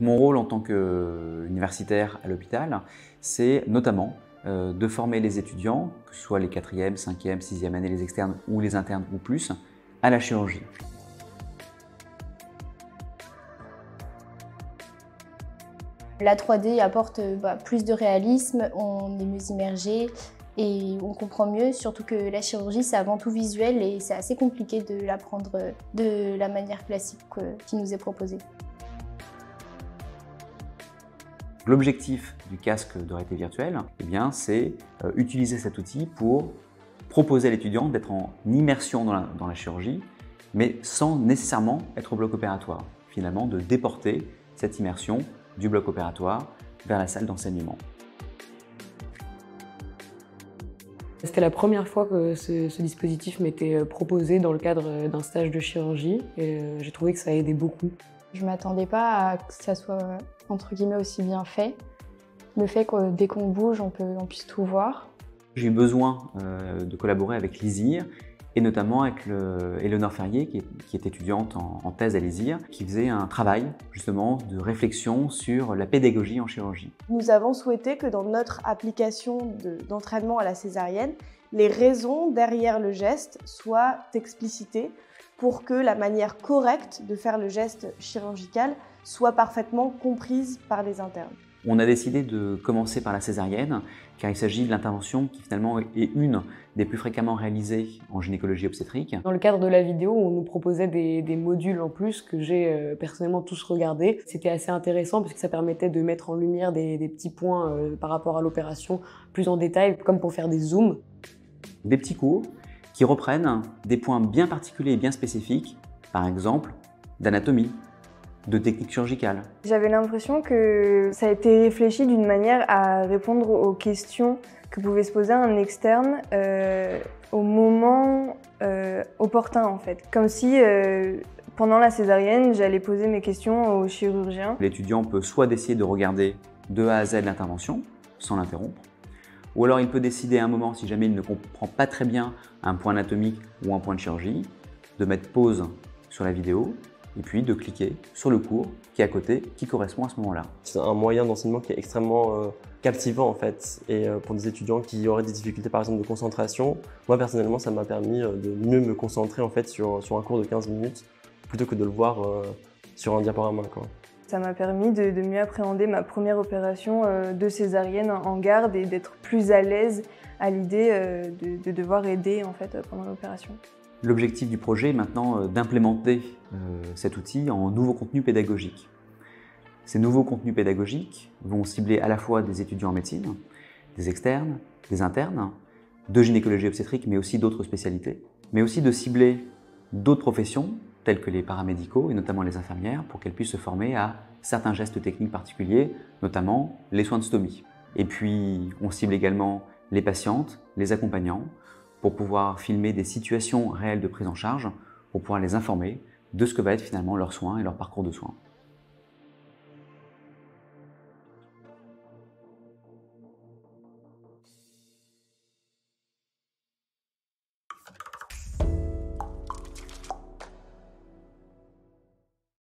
Mon rôle en tant qu'universitaire à l'hôpital, c'est notamment de former les étudiants, que ce soit les 4e, 5e, 6e année, les externes ou les internes ou plus, à la chirurgie. La 3D apporte plus de réalisme, on est mieux immergé et on comprend mieux, surtout que la chirurgie c'est avant tout visuel et c'est assez compliqué de l'apprendre de la manière classique qui nous est proposée. L'objectif du casque de réalité virtuelle, c'est utiliser cet outil pour proposer à l'étudiant d'être en immersion dans la chirurgie, mais sans nécessairement être au bloc opératoire. Finalement, de déporter cette immersion du bloc opératoire vers la salle d'enseignement. C'était la première fois que ce dispositif m'était proposé dans le cadre d'un stage de chirurgie et j'ai trouvé que ça aidait beaucoup. Je ne m'attendais pas à que ça soit entre guillemets aussi bien fait. Le fait que dès qu'on bouge, on puisse tout voir. J'ai eu besoin de collaborer avec l'ISIR et notamment avec Éléonore Ferrier qui est étudiante en thèse à l'ISIR, qui faisait un travail justement de réflexion sur la pédagogie en chirurgie. Nous avons souhaité que dans notre application d'entraînement à la césarienne, les raisons derrière le geste soient explicitées pour que la manière correcte de faire le geste chirurgical soit parfaitement comprise par les internes. On a décidé de commencer par la césarienne car il s'agit de l'intervention qui finalement est une des plus fréquemment réalisées en gynécologie obstétrique. Dans le cadre de la vidéo, on nous proposait des modules en plus que j'ai personnellement tous regardés. C'était assez intéressant parce que ça permettait de mettre en lumière des petits points par rapport à l'opération plus en détail, comme pour faire des zooms. Des petits cours qui reprennent des points bien particuliers et bien spécifiques, par exemple d'anatomie, de technique chirurgicale. J'avais l'impression que ça a été réfléchi d'une manière à répondre aux questions que pouvait se poser un externe au moment opportun en fait. Comme si pendant la césarienne, j'allais poser mes questions au chirurgien. L'étudiant peut soit décider de regarder de A à Z l'intervention, sans l'interrompre, ou alors il peut décider à un moment, si jamais il ne comprend pas très bien un point anatomique ou un point de chirurgie, de mettre pause sur la vidéo et puis de cliquer sur le cours qui est à côté, qui correspond à ce moment-là. C'est un moyen d'enseignement qui est extrêmement captivant en fait, et pour des étudiants qui auraient des difficultés par exemple de concentration, moi personnellement ça m'a permis de mieux me concentrer en fait sur un cours de 15 minutes plutôt que de le voir sur un diaporama, quoi. Ça m'a permis de mieux appréhender ma première opération de césarienne en garde et d'être plus à l'aise à l'idée de devoir aider en fait pendant l'opération. L'objectif du projet est maintenant d'implémenter cet outil en nouveaux contenus pédagogiques. Ces nouveaux contenus pédagogiques vont cibler à la fois des étudiants en médecine, des externes, des internes, de gynécologie obstétrique, mais aussi d'autres spécialités, mais aussi de cibler d'autres professions, telles que les paramédicaux et notamment les infirmières, pour qu'elles puissent se former à certains gestes techniques particuliers, notamment les soins de stomie. Et puis, on cible également les patientes, les accompagnants, pour pouvoir filmer des situations réelles de prise en charge, pour pouvoir les informer de ce que va être finalement leur soin et leur parcours de soins.